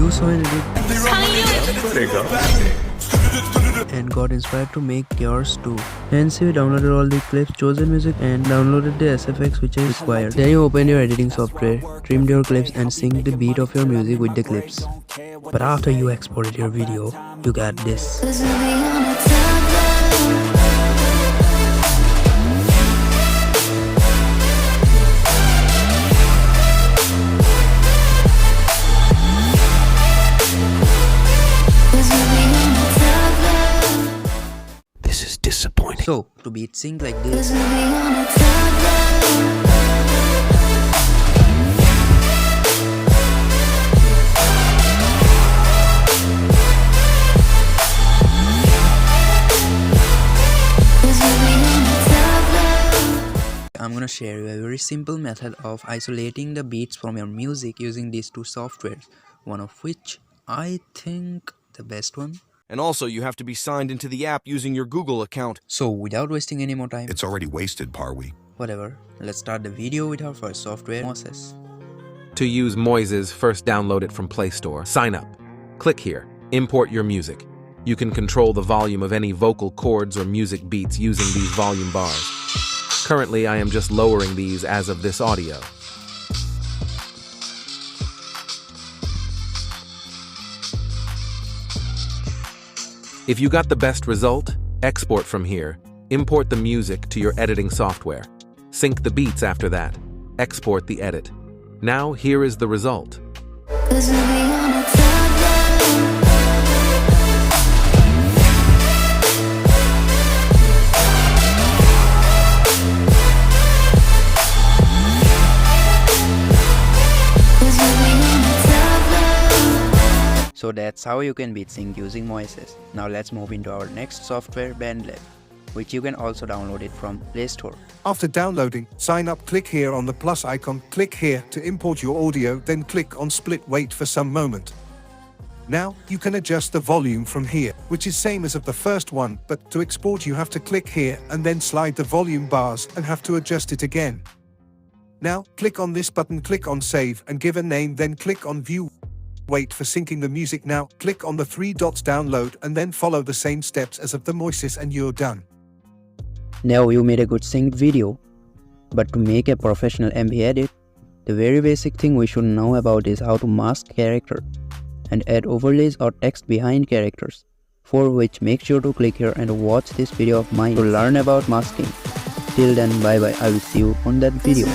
you saw an edit and got inspired to make yours too. Hence you downloaded all the clips, chosen music and downloaded the SFX which is required. Then you opened your editing software, trimmed your clips and synced the beat of your music with the clips. But after you exported your video, you got this. Disappointing. So, to beat sync like this, I'm gonna share you a very simple method of isolating the beats from your music using these two softwares, one of which I think the best one. And also, you have to be signed into the app using your Google account. So without wasting any more time, It's already wasted, Parwi. whatever, let's start the video with our first software, Moses. To use Moises, first download it from Play Store. Sign up. Click here. Import your music. You can control the volume of any vocal chords or music beats using these volume bars. Currently, I am just lowering these as of this audio. If you got the best result, export from here. Import the music to your editing software. Sync the beats after that. Export the edit. Now, here is the result. So that's how you can beat sync using Moises. Now let's move into our next software, BandLab, which you can also download it from Play Store. After downloading, sign up, click here on the plus icon, click here to import your audio, then click on split, wait for some moment. Now, you can adjust the volume from here, which is same as of the first one, but to export you have to click here and then slide the volume bars and have to adjust it again. Now, click on this button, click on save and give a name, then click on view. Wait for syncing the music. Now, click on the three dots, download and then follow the same steps as of the Moises and you're done. Now you made a good synced video, but to make a professional MV edit, the very basic thing we should know about is how to mask character and add overlays or text behind characters, for which make sure to click here and watch this video of mine to learn about masking. Till then, bye bye, I will see you on that video.